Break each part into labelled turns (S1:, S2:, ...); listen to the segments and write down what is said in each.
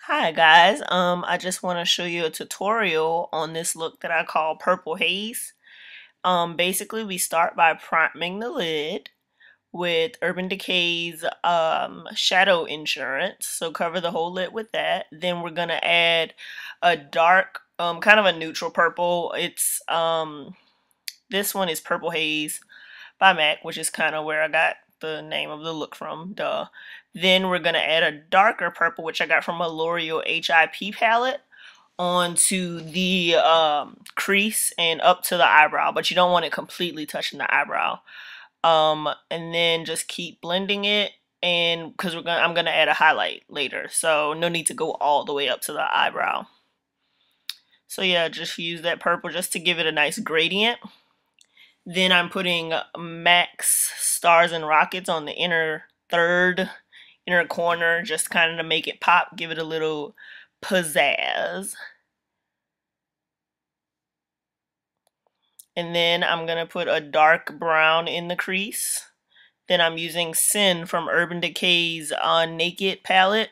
S1: Hi guys, I just want to show you a tutorial on this look that I call Purple Haze. Basically we start by priming the lid with Urban Decay's Shadow Insurance. So cover the whole lid with that. Then we're gonna add a dark, kind of a neutral purple. This one is Purple Haze by MAC, which is kind of where I got the name of the look from, duh. Then we're going to add a darker purple, which I got from a L'Oreal HIP palette, onto the crease and up to the eyebrow, but you don't want it completely touching the eyebrow. And then just keep blending it, and because I'm gonna add a highlight later, so no need to go all the way up to the eyebrow. So yeah, just use that purple just to give it a nice gradient. Then I'm putting MAC's Stars and Rockets on the inner corner, just kind of to make it pop, give it a little pizzazz. And then I'm going to put a dark brown in the crease. Then I'm using Sin from Urban Decay's Naked palette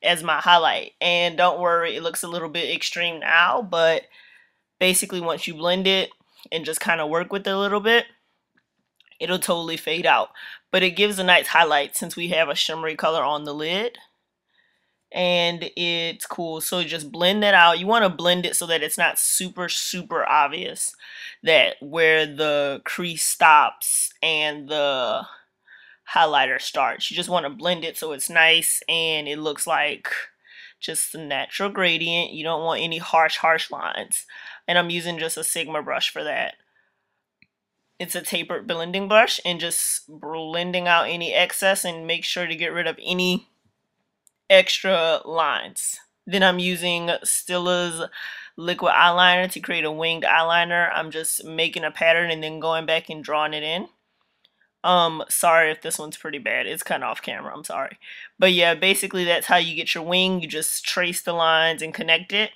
S1: as my highlight. And don't worry, it looks a little bit extreme now, but basically once you blend it and just kind of work with it a little bit, it'll totally fade out. But it gives a nice highlight since we have a shimmery color on the lid. And it's cool. So just blend that out. You want to blend it so that it's not super obvious that where the crease stops and the highlighter starts. You just want to blend it so it's nice and it looks like just a natural gradient. You don't want any harsh lines. And I'm using just a Sigma brush for that. It's a tapered blending brush, and just blending out any excess and make sure to get rid of any extra lines. Then I'm using Stilla's liquid eyeliner to create a winged eyeliner. I'm just making a pattern and then going back and drawing it in. Sorry if this one's pretty bad. It's kind of off camera, I'm sorry. But yeah, basically that's how you get your wing. You just trace the lines and connect it.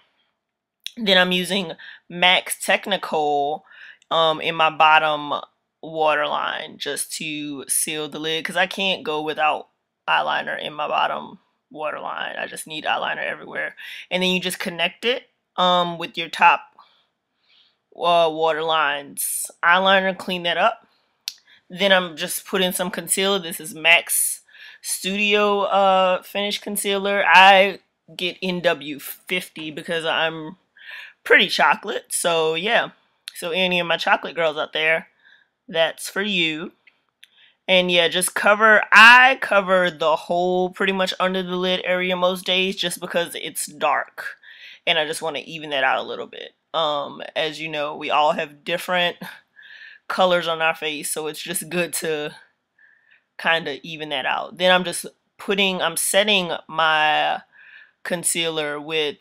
S1: Then I'm using MAC's Technakohl in my bottom waterline just to seal the lid, because I can't go without eyeliner in my bottom waterline. I just need eyeliner everywhere. And then you just connect it with your top waterline's eyeliner, clean that up. Then I'm just putting some concealer. This is MAC's Studio Finish Concealer. I get NW50 because I'm pretty chocolate. So yeah, so any of my chocolate girls out there, that's for you. And yeah, just I cover the whole pretty much under the lid area most days just because it's dark and I just want to even that out a little bit. As you know, we all have different colors on our face, so it's just good to kind of even that out. Then I'm setting my concealer with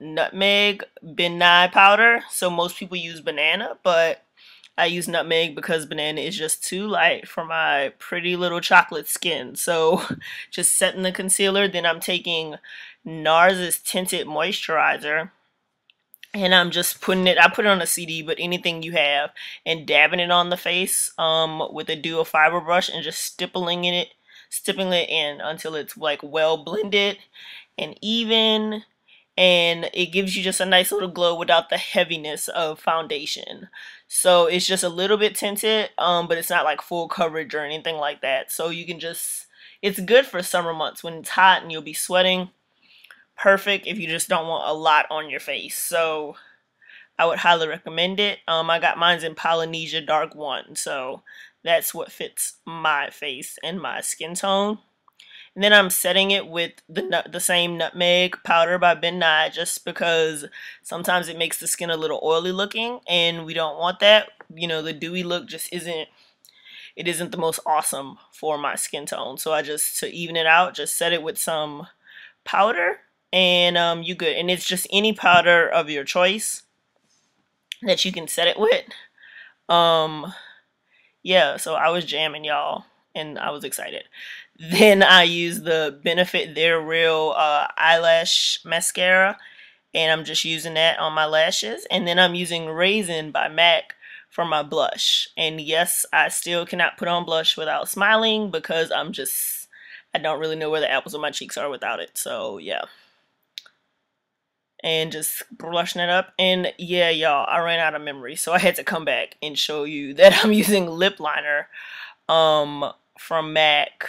S1: Nutmeg Benai powder. So most people use banana, but I use Nutmeg because banana is just too light for my pretty little chocolate skin. So just setting the concealer. Then I'm taking NARS's Tinted Moisturizer, and I'm just putting it, I put it on a CD, but anything you have, and dabbing it on the face with a duo fiber brush and just stippling it in until it's like well blended and even, and it gives you just a nice little glow without the heaviness of foundation. So it's just a little bit tinted, but it's not like full coverage or anything like that. So you can just, it's good for summer months when it's hot and you'll be sweating. Perfect if you just don't want a lot on your face. So I would highly recommend it. I got mine in Polynesia Dark 1, so that's what fits my face and my skin tone. And then I'm setting it with the same Nutmeg powder by Ben Nye, just because sometimes it makes the skin a little oily looking, and we don't want that. You know, the dewy look just isn't the most awesome for my skin tone. So I just, to even it out, just set it with some powder, and you good. And it's just any powder of your choice that you can set it with. Yeah, so I was jamming, y'all, and I was excited. Then I use the Benefit They're Real eyelash mascara, and I'm just using that on my lashes. And then I'm using Raizin by MAC for my blush. And yes, I still cannot put on blush without smiling because I don't really know where the apples of my cheeks are without it. So yeah. and just brushing it up. And yeah, y'all, I ran out of memory, so I had to come back and show you that I'm using lip liner from MAC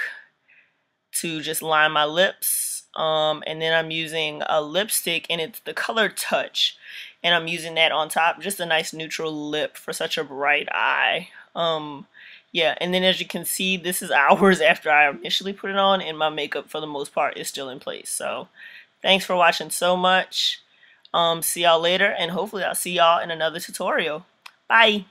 S1: to just line my lips. And then I'm using a lipstick, and it's the color Touch, and I'm using that on top, just a nice neutral lip for such a bright eye. Yeah, and then as you can see, this is hours after I initially put it on, and my makeup for the most part is still in place. So thanks for watching so much. See y'all later, and hopefully I'll see y'all in another tutorial. Bye!